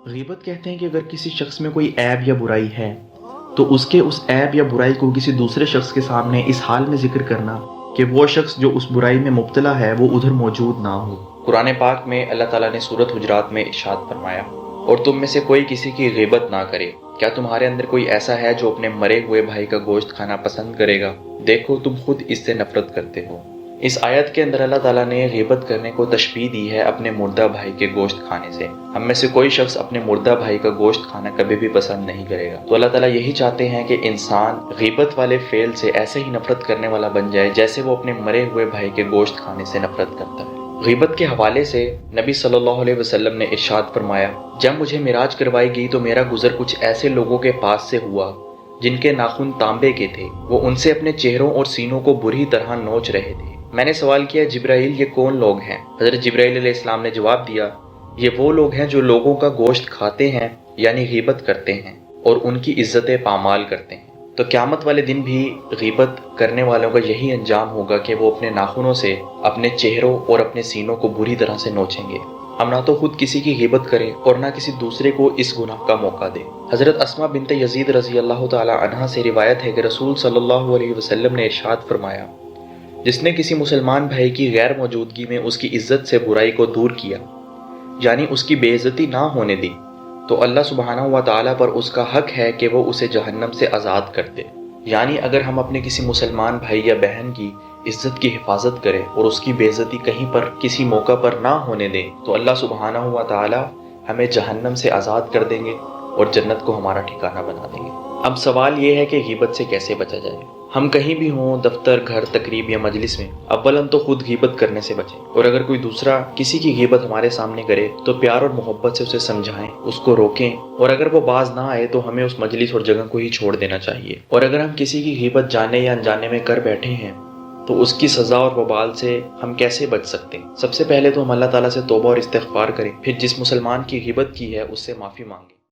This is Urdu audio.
غیبت کہتے ہیں کہ اگر کسی شخص میں کوئی عیب یا برائی ہے تو اس کے اس عیب یا برائی کو کسی دوسرے شخص کے سامنے اس حال میں ذکر کرنا کہ وہ شخص جو اس برائی میں مبتلا ہے وہ ادھر موجود نہ ہو۔ قرآن پاک میں اللہ تعالیٰ نے سورۃ حجرات میں ارشاد فرمایا، اور تم میں سے کوئی کسی کی غیبت نہ کرے۔ کیا تمہارے اندر کوئی ایسا ہے جو اپنے مرے ہوئے بھائی کا گوشت کھانا پسند کرے گا؟ دیکھو تم خود اس سے نفرت کرتے ہو۔ اس آیت کے اندر اللہ تعالیٰ نے غیبت کرنے کو تشبیہ دی ہے اپنے مردہ بھائی کے گوشت کھانے سے۔ ہم میں سے کوئی شخص اپنے مردہ بھائی کا گوشت کھانا کبھی بھی پسند نہیں کرے گا۔ تو اللہ تعالیٰ یہی چاہتے ہیں کہ انسان غیبت والے فعل سے ایسے ہی نفرت کرنے والا بن جائے جیسے وہ اپنے مرے ہوئے بھائی کے گوشت کھانے سے نفرت کرتا ہے۔ غیبت کے حوالے سے نبی صلی اللہ علیہ وسلم نے ارشاد فرمایا، جب مجھے معراج کروائی گئی تو میرا گزر کچھ ایسے لوگوں کے پاس سے ہوا جن کے ناخن تانبے کے تھے، وہ ان سے اپنے چہروں اور سینوں کو بری طرح نوچ رہے تھے۔ میں نے سوال کیا، جبرائیل یہ کون لوگ ہیں؟ حضرت جبرائیل علیہ السلام نے جواب دیا، یہ وہ لوگ ہیں جو لوگوں کا گوشت کھاتے ہیں یعنی غیبت کرتے ہیں اور ان کی عزت پامال کرتے ہیں۔ تو قیامت والے دن بھی غیبت کرنے والوں کا یہی انجام ہوگا کہ وہ اپنے ناخنوں سے اپنے چہروں اور اپنے سینوں کو بری طرح سے نوچیں گے۔ ہم نہ تو خود کسی کی غیبت کریں اور نہ کسی دوسرے کو اس گناہ کا موقع دیں۔ حضرت اسماء بنت یزید رضی اللہ تعالی عنہا سے روایت ہے کہ رسول صلی اللہ علیہ وسلم نے ارشاد فرمایا، جس نے کسی مسلمان بھائی کی غیر موجودگی میں اس کی عزت سے برائی کو دور کیا، یعنی اس کی بے عزتی نہ ہونے دی، تو اللہ سبحانہ و تعالیٰ پر اس کا حق ہے کہ وہ اسے جہنم سے آزاد کر دے۔ یعنی اگر ہم اپنے کسی مسلمان بھائی یا بہن کی عزت کی حفاظت کریں اور اس کی بے عزتی کہیں پر کسی موقع پر نہ ہونے دیں تو اللہ سبحانہ و تعالیٰ ہمیں جہنم سے آزاد کر دیں گے اور جنت کو ہمارا ٹھکانہ بنا دیں گے۔ اب سوال یہ ہے کہ غیبت سے کیسے بچا جائے؟ ہم کہیں بھی ہوں، دفتر، گھر، تقریب یا مجلس میں، اولاً تو خود غیبت کرنے سے بچیں، اور اگر کوئی دوسرا کسی کی غیبت ہمارے سامنے کرے تو پیار اور محبت سے اسے سمجھائیں، اس کو روکیں، اور اگر وہ باز نہ آئے تو ہمیں اس مجلس اور جگہ کو ہی چھوڑ دینا چاہیے۔ اور اگر ہم کسی کی غیبت جانے یا انجانے میں کر بیٹھے ہیں تو اس کی سزا اور وبال سے ہم کیسے بچ سکتے ہیں؟ سب سے پہلے تو ہم اللہ تعالیٰ سے توبہ اور استغفار کریں، پھر جس مسلمان کی غیبت کی ہے اس سے معافی مانگیں۔